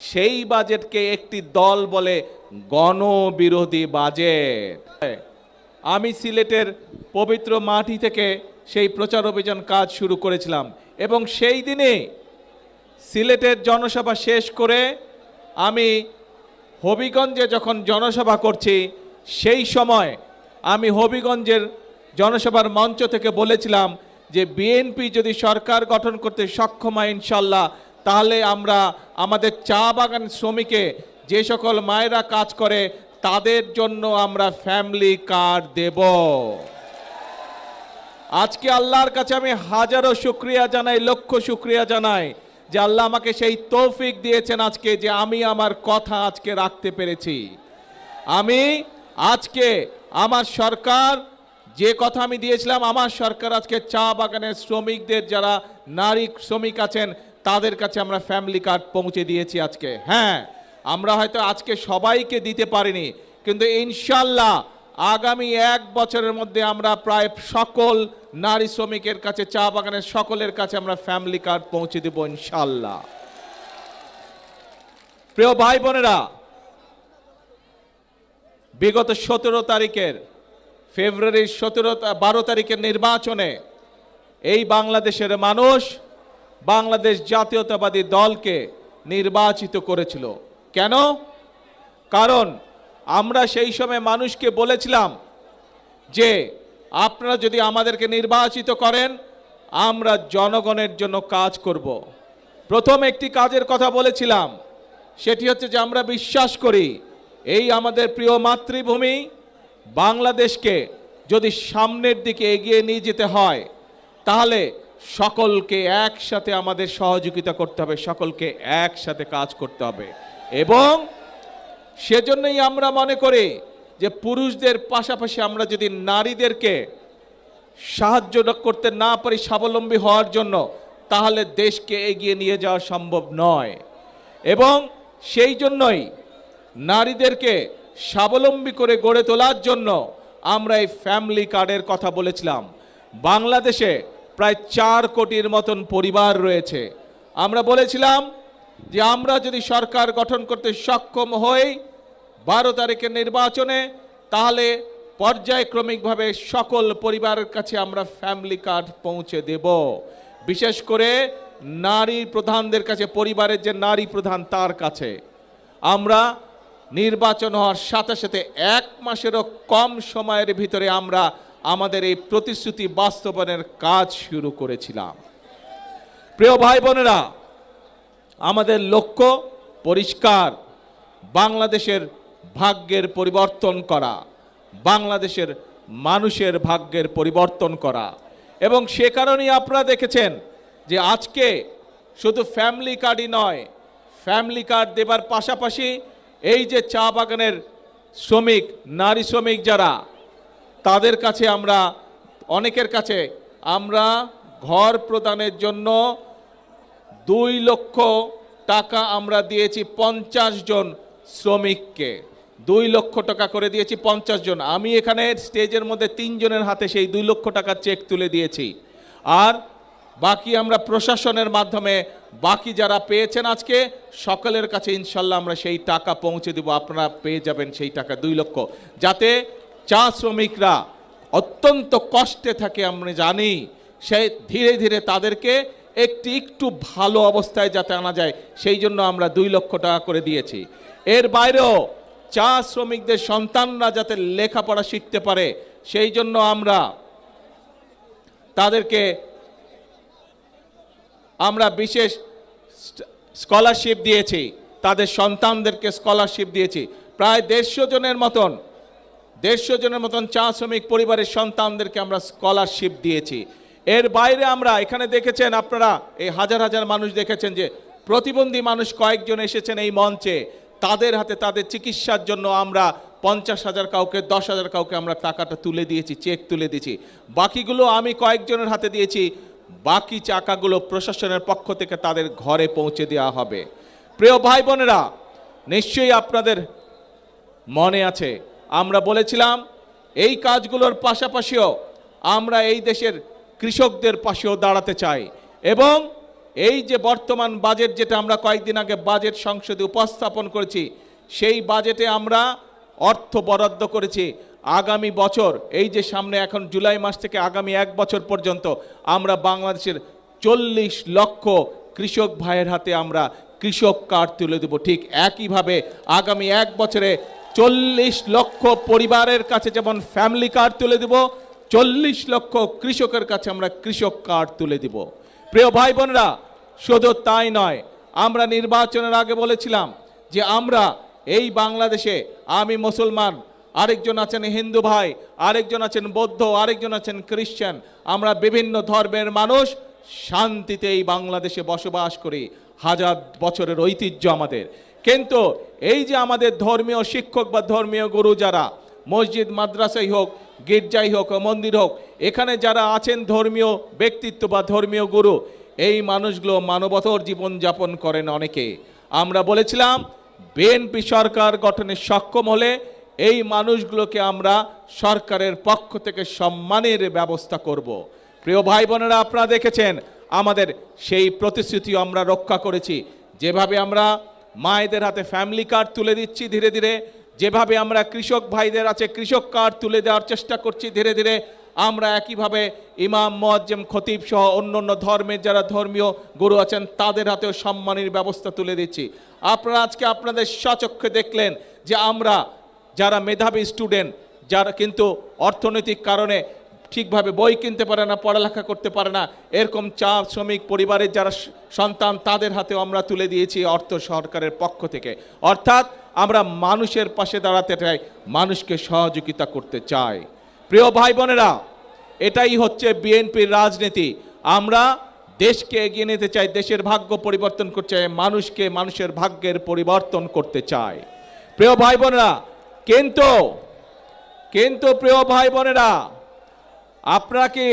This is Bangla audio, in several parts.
সেই বাজেটকে একটি দল বলে গণবিরোধী বাজেট। আমি সিলেটের পবিত্র মাটি থেকে সেই প্রচার অভিযান কাজ শুরু করেছিলাম এবং সেই দিনে সিলেটের জনসভা শেষ করে আমি হবিগঞ্জে যখন জনসভা করছি সেই সময় আমি হবিগঞ্জের জনসভার মঞ্চ থেকে বলেছিলাম যে বিএনপি যদি সরকার গঠন করতে সক্ষম হয় ইনশাল্লাহ, তাহলে আমরা আমাদের চা বাগান শ্রমিকে যে সকল মায়েরা কাজ করে তাদের জন্য আমরা ফ্যামিলি কার্ড দেব। আজকে আল্লাহর কাছে আমি হাজারো শুকরিয়া জানাই, লক্ষ শুকরিয়া জানাই যে আল্লাহ আমাকে সেই তৌফিক দিয়েছেন আজকে যে আমি আমার কথা আজকে রাখতে পেরেছি। আমি আজকে আমার সরকার যে কথা আমি দিয়েছিলাম, আমার সরকার আজকে চা বাগানের শ্রমিকদের যারা নারী শ্রমিক আছেন তাদের কাছে আমরা ফ্যামিলি কার্ড পৌঁছে দিয়েছি আজকে। হ্যাঁ, আমরা হয়তো আজকে সবাইকে দিতে পারিনি, কিন্তু ইনশাল্লাহ আগামী 1 বছরের মধ্যে আমরা প্রায় সকল নারী শ্রমিকের কাছে, চা বাগানের সকলের কাছে আমরা ফ্যামিলি কার্ড পৌঁছে দেব ইনশাল্লাহ। প্রিয় ভাই বোনেরা, বিগত 17 তারিখের ফেব্রুয়ারির 12 তারিখের নির্বাচনে এই বাংলাদেশের মানুষ বাংলাদেশ জাতীয়তাবাদী দলকে নির্বাচিত করেছিল। কেন? কারণ আমরা সেই সময় মানুষকে বলেছিলাম যে আপনারা যদি আমাদেরকে নির্বাচিত করেন আমরা জনগণের জন্য কাজ করব। প্রথম একটি কাজের কথা বলেছিলাম, সেটি হচ্ছে যে আমরা বিশ্বাস করি এই আমাদের প্রিয় মাতৃভূমি বাংলাদেশকে যদি সামনের দিকে এগিয়ে নিয়ে যেতে হয় তাহলে সকলকে একসাথে আমাদের সহযোগিতা করতে হবে, সকলকে একসাথে কাজ করতে হবে। এবং সেজন্যই আমরা মনে করি যে পুরুষদের পাশাপাশি আমরা যদি নারীদেরকে সাহায্য করতে না পারি স্বাবলম্বী হওয়ার জন্য, তাহলে দেশকে এগিয়ে নিয়ে যাওয়া সম্ভব নয়। এবং সেই জন্যই নারীদেরকে স্বাবলম্বী করে গড়ে তোলার জন্য আমরা এই ফ্যামিলি কার্ডের কথা বলেছিলাম। বাংলাদেশে প্রায় 4 কোটির মতন পরিবার রয়েছে। আমরা বলেছিলাম যে আমরা যদি সরকার গঠন করতে সক্ষম হই 12 তারিখের নির্বাচনে, তাহলে পর্যায়ক্রমিকভাবে সকল পরিবারের কাছে আমরা ফ্যামিলি কার্ড পৌঁছে দেব। বিশেষ করে নারী প্রধানদের কাছে, পরিবারের যে নারী প্রধান তার কাছে আমরা নির্বাচন হওয়ার সাথে সাথে 1 মাসেরও কম সময়ের ভিতরে আমরা আমাদের এই প্রতিশ্রুতি বাস্তবায়নের কাজ শুরু করেছিলাম। প্রিয় ভাই বোনেরা, আমাদের লক্ষ্য পরিষ্কার, বাংলাদেশের ভাগ্যের পরিবর্তন করা, বাংলাদেশের মানুষের ভাগ্যের পরিবর্তন করা। এবং সে কারণেই আপনারা দেখেছেন যে আজকে শুধু ফ্যামিলি কার্ডই নয়, ফ্যামিলি কার্ড দেবার পাশাপাশি এই যে চা বাগানের শ্রমিক, নারী শ্রমিক যারা, তাদের কাছে আমরা অনেকের কাছে আমরা ঘর প্রদানের জন্য 2 লক্ষ টাকা আমরা দিয়েছি 50 জন শ্রমিককে। 2 লক্ষ টাকা করে দিয়েছি 50 জন। আমি এখানে স্টেজের মধ্যে 3 জনের হাতে সেই 2 লক্ষ টাকার চেক তুলে দিয়েছি। আর বাকি আমরা প্রশাসনের মাধ্যমে বাকি যারা পেয়েছেন আজকে সকলের কাছে ইনশাল্লাহ আমরা সেই টাকা পৌঁছে দেব। আপনারা পেয়ে যাবেন সেই টাকা 2 লক্ষ, যাতে চা শ্রমিকরা অত্যন্ত কষ্টে থাকে আমরা জানি, সেই ধীরে ধীরে তাদেরকে একটু ভালো অবস্থায় যাতে আনা যায় সেই জন্য আমরা 2 লক্ষ টাকা করে দিয়েছি। এর বাইরেও চা শ্রমিকদের সন্তানরা যাতে লেখাপড়া শিখতে পারে সেই জন্য আমরা তাদেরকে বিশেষ স্কলারশিপ দিয়েছি, তাদের সন্তানদেরকে স্কলারশিপ দিয়েছি। প্রায় 150 জনের মতন চা শ্রমিক পরিবারের সন্তানদেরকে আমরা স্কলারশিপ দিয়েছি। এর বাইরে আমরা এখানে দেখেছেন, আপনারা এই হাজার হাজার মানুষ দেখেছেন যে প্রতিবন্ধী মানুষ কয়েকজন এসেছেন এই মঞ্চে, তাদের হাতে তাদের চিকিৎসার জন্য আমরা 50,000 কাউকে, 10,000 কাউকে আমরা টাকাটা তুলে দিয়েছি, চেক তুলে দিয়েছি। বাকিগুলো আমি কয়েকজনের হাতে দিয়েছি, বাকি টাকাগুলো প্রশাসনের পক্ষ থেকে তাদের ঘরে পৌঁছে দেওয়া হবে। প্রিয় ভাই বোনেরা, নিশ্চয়ই আপনাদের মনে আছে আমরা বলেছিলাম এই কাজগুলোর পাশাপাশিও আমরা এই দেশের কৃষকদের পাশেও দাঁড়াতে চাই এবং এই যে বর্তমান বাজেট যেটা আমরা কয়েকদিন আগে বাজেট সংসদে উপস্থাপন করেছি, সেই বাজেটে আমরা অর্থ বরাদ্দ করেছি আগামী বছর, এই যে সামনে এখন জুলাই মাস থেকে আগামী 1 বছর পর্যন্ত আমরা বাংলাদেশের 40 লক্ষ কৃষক ভাইয়ের হাতে আমরা কৃষক কার্ড তুলে দেব। ঠিক একইভাবে আগামী 1 বছরে 40 লক্ষ পরিবারের কাছে যেমন ফ্যামিলি কার্ড তুলে দেব, 40 লক্ষ কৃষকের কাছে আমরা কৃষক কার্ড তুলে দেব। প্রিয় ভাই বোনেরা, শুধু তাই নয়, আমরা নির্বাচনের আগে বলেছিলাম যে আমরা এই বাংলাদেশে, আমি মুসলমান, আরেকজন আছেন হিন্দু ভাই, আরেকজন আছেন বৌদ্ধ, আরেকজন আছেন খ্রিস্টান, আমরা বিভিন্ন ধর্মের মানুষ শান্তিতে এই বাংলাদেশে বসবাস করি, হাজার বছরের ঐতিহ্য আমাদের। কিন্তু এই যে আমাদের ধর্মীয় শিক্ষক বা ধর্মীয় গুরু যারা, মসজিদ মাদ্রাসাই হোক, গির্জাই হোক, মন্দির হোক, এখানে যারা আছেন ধর্মীয় ব্যক্তিত্ব বা ধর্মীয় গুরু, এই মানুষগুলো মানবতর জীবনযাপন করেন অনেকে। আমরা বলেছিলাম বিএনপি সরকার গঠনে সক্ষম হলে এই মানুষগুলোকে আমরা সরকারের পক্ষ থেকে সম্মানের ব্যবস্থা করব। প্রিয় ভাই বোনেরা, আপনারা দেখেছেন আমাদের সেই প্রতিশ্রুতি আমরা রক্ষা করেছি। যেভাবে আমরা মায়েদের হাতে ফ্যামিলি কার্ড তুলে দিচ্ছি ধীরে ধীরে, যেভাবে আমরা কৃষক ভাইদের আছে কৃষক কার্ড তুলে দেওয়ার চেষ্টা করছি ধীরে ধীরে, আমরা একইভাবে ইমাম, মুয়াজ্জিম, খতিব সহ অন্যান্য ধর্মের যারা ধর্মীয় গুরু আছেন তাদের হাতেও সম্মানের ব্যবস্থা তুলে দিচ্ছি। আপনারা আজকে আপনাদের স্বচক্ষে দেখলেন যে আমরা যারা মেধাবী স্টুডেন্ট, যারা কিন্তু অর্থনৈতিক কারণে ঠিকভাবে বই কিনতে পারে না, পড়ালেখা করতে পারে না, এরকম চা শ্রমিক পরিবারের যারা সন্তান, তাদের হাতেও আমরা তুলে দিয়েছি অর্থ সরকারের পক্ষ থেকে। অর্থাৎ আমরা মানুষের পাশে দাঁড়াতে চাই, মানুষকে সহযোগিতা করতে চাই। প্রিয় ভাই বোনেরা, এটাই হচ্ছে বিএনপির রাজনীতি। আমরা দেশকে এগিয়ে নিতে চাই, দেশের ভাগ্য পরিবর্তন করতে চাই, মানুষকে মানুষের ভাগ্যের পরিবর্তন করতে চাই। প্রিয় ভাই বোনেরা, কিন্তু প্রিয় ভাই বোনেরা, আপনারা কি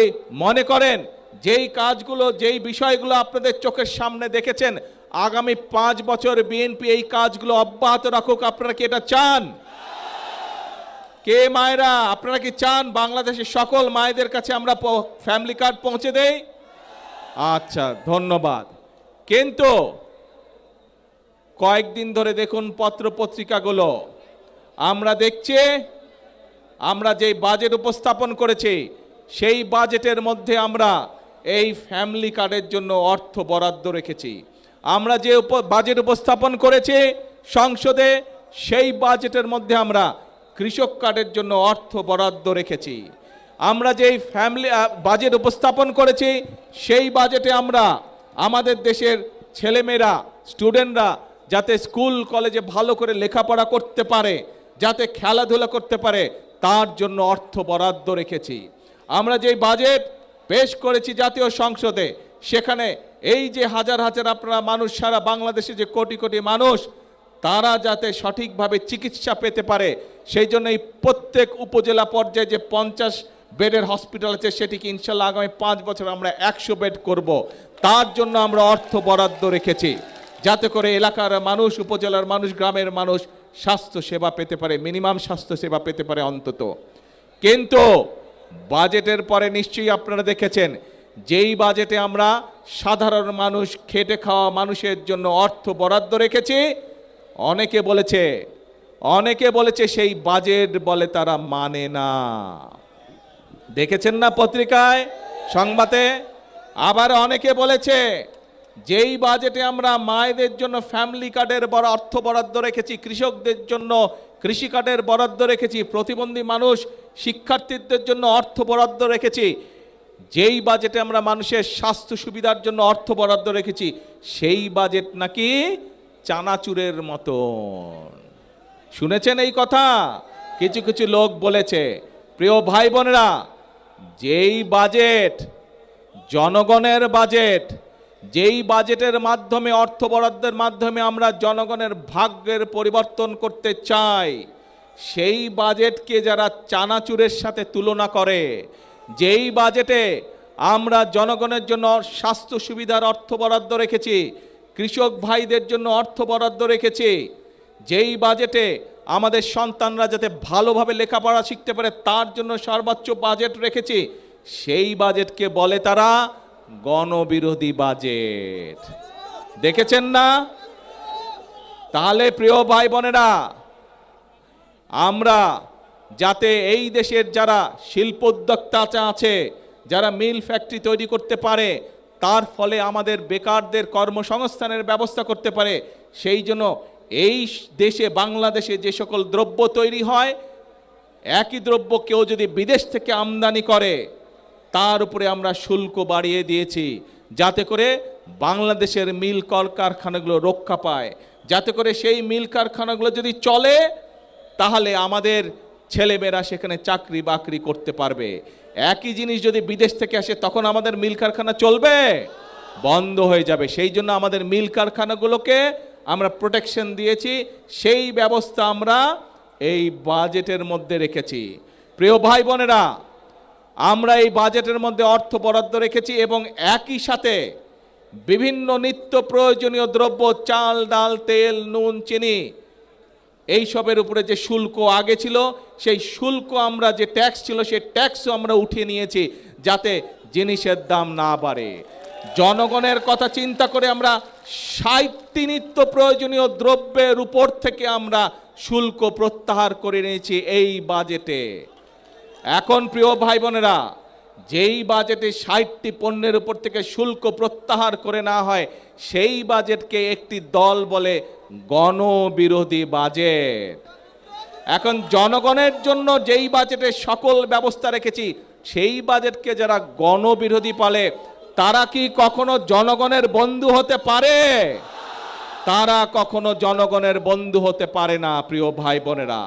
মনে করেন যেই কাজগুলো, যেই বিষয়গুলো আপনাদের চোখের সামনে দেখেছেন, আগামী 5 বছর বিএনপি এই কাজগুলো অব্যাহত রাখুক? আপনারা কি এটা চান? কে মায়েরা, আপনারা কি চান বাংলাদেশের সকল মায়েদের কাছে আমরা ফ্যামিলি কার্ড পৌঁছে দেই? আচ্ছা, ধন্যবাদ। কিন্তু কয়েকদিন ধরে দেখুন পত্র পত্রিকাগুলো, আমরা দেখছি আমরা যেই বাজেট উপস্থাপন করেছি সেই বাজেটের মধ্যে আমরা এই ফ্যামিলি কার্ডের জন্য অর্থ বরাদ্দ রেখেছি। আমরা যে বাজেট উপস্থাপন করেছি সংসদে, সেই বাজেটের মধ্যে আমরা কৃষক কার্ডের জন্য অর্থ বরাদ্দ রেখেছি। আমরা যেই বাজেট উপস্থাপন করেছি সেই বাজেটে আমরা আমাদের দেশের ছেলেমেয়েরা, স্টুডেন্টরা যাতে স্কুল কলেজে ভালো করে লেখাপড়া করতে পারে, যাতে খেলাধুলা করতে পারে, তার জন্য অর্থ বরাদ্দ রেখেছি। আমরা যেই বাজেট পেশ করেছি জাতীয় সংসদে, সেখানে এই যে হাজার হাজার আপনারা মানুষ, সারা বাংলাদেশে যে কোটি কোটি মানুষ, তারা যাতে সঠিকভাবে চিকিৎসা পেতে পারে, সেই জন্য এই প্রত্যেক উপজেলা পর্যায়ে যে 50 বেডের হসপিটাল আছে, সেটিকে ইনশাল্লাহ আগামী 5 বছর আমরা 100 বেড করব। তার জন্য আমরা অর্থ বরাদ্দ রেখেছি, যাতে করে এলাকার মানুষ, উপজেলার মানুষ, গ্রামের মানুষ স্বাস্থ্য সেবা পেতে পারে, মিনিমাম স্বাস্থ্য সেবা পেতে পারে অন্তত। কিন্তু বাজেটের পরে নিশ্চয়ই আপনারা দেখেছেন যেই বাজেটে আমরা সাধারণ মানুষ, খেটে খাওয়া মানুষের জন্য অর্থ বরাদ্দ রেখেছি, অনেকে বলেছে সেই বাজেট বলে তারা মানে না। দেখেছেন না পত্রিকায়, সংবাদে? আবার অনেকে বলেছে যেই বাজেটে আমরা মায়েদের জন্য ফ্যামিলি কার্ডের বড় অর্থ বরাদ্দ রেখেছি, কৃষকদের জন্য কৃষি কার্ডের বরাদ্দ রেখেছি, প্রতিবন্ধী মানুষ, শিক্ষার্থীদের জন্য অর্থ বরাদ্দ রেখেছি, যেই বাজেটে আমরা মানুষের স্বাস্থ্য সুবিধার জন্য অর্থ বরাদ্দ রেখেছি, সেই বাজেট নাকি চানাচুরের মতন। শুনেছেন এই কথা? কিছু কিছু লোক বলেছে। প্রিয় ভাই বোনেরা, যেই বাজেট জনগণের বাজেট, যেই বাজেটের মাধ্যমে, অর্থ বরাদ্দের মাধ্যমে আমরা জনগণের ভাগ্যের পরিবর্তন করতে চাই, সেই বাজেটকে যারা চানাচুরের সাথে তুলনা করে, যেই বাজেটে আমরা জনগণের জন্য স্বাস্থ্য সুবিধার অর্থ বরাদ্দ রেখেছি, কৃষক ভাইদের জন্য অর্থ বরাদ্দ রেখেছি, যেই বাজেটে আমাদের সন্তানরা যাতে ভালোভাবে লেখাপড়া শিখতে পারে তার জন্য সর্বোচ্চ বাজেট রেখেছি, সেই বাজেটকে বলে তারা গণবিরোধী বাজেট। দেখেছেন না? তাহলে প্রিয় ভাই বোনেরা, আমরা যাতে এই দেশের যারা শিল্পোদ্যোক্তা আছে, যারা মিল ফ্যাক্টরি তৈরি করতে পারে, তার ফলে আমাদের বেকারদের কর্মসংস্থানের ব্যবস্থা করতে পারে, সেই জন্য এই দেশে বাংলাদেশে যে সকল দ্রব্য তৈরি হয়, একই দ্রব্য কেউ যদি বিদেশ থেকে আমদানি করে তার উপরে আমরা শুল্ক বাড়িয়ে দিয়েছি, যাতে করে বাংলাদেশের মিল কলকারখানাগুলো রক্ষা পায়, যাতে করে সেই মিল কারখানাগুলো যদি চলে তাহলে আমাদের ছেলেমেয়েরা সেখানে চাকরি বাকরি করতে পারবে। একই জিনিস যদি বিদেশ থেকে আসে তখন আমাদের মিল কারখানা চলবে? বন্ধ হয়ে যাবে। সেই জন্য আমাদের মিল কারখানাগুলোকে আমরা প্রোটেকশন দিয়েছি, সেই ব্যবস্থা আমরা এই বাজেটের মধ্যে রেখেছি। প্রিয় ভাই বোনেরা, আমরা এই বাজেটের মধ্যে অর্থ বরাদ্দ রেখেছি এবং একই সাথে বিভিন্ন নিত্য প্রয়োজনীয় দ্রব্য, চাল, ডাল, তেল, নুন, চিনি, এই সবের উপরে যে শুল্ক আগে ছিল, সেই শুল্ক আমরা যে ট্যাক্স ছিল সেই ট্যাক্সও আমরা উঠিয়ে নিয়েছি, যাতে জিনিসের দাম না বাড়ে। জনগণের কথা চিন্তা করে আমরা 60টি নিত্য প্রয়োজনীয় দ্রব্যের উপর থেকে আমরা শুল্ক প্রত্যাহার করে নিয়েছি এই বাজেটে। এখন প্রিয় ভাই বোনেরা, যেই বাজেটে 60টি পণ্যের উপর থেকে শুল্ক প্রত্যাহার করে না হয়, সেই বাজেটকে একটি দল বলে গণবিরোধী বাজেট। এখন জনগণের জন্য যেই বাজেটে সকল ব্যবস্থা রেখেছি, সেই বাজেটকে যারা গণবিরোধী বলে, তারা কি কখনো জনগণের বন্ধু হতে পারে? তারা কখনো জনগণের বন্ধু হতে পারে না প্রিয় ভাই বোনেরা।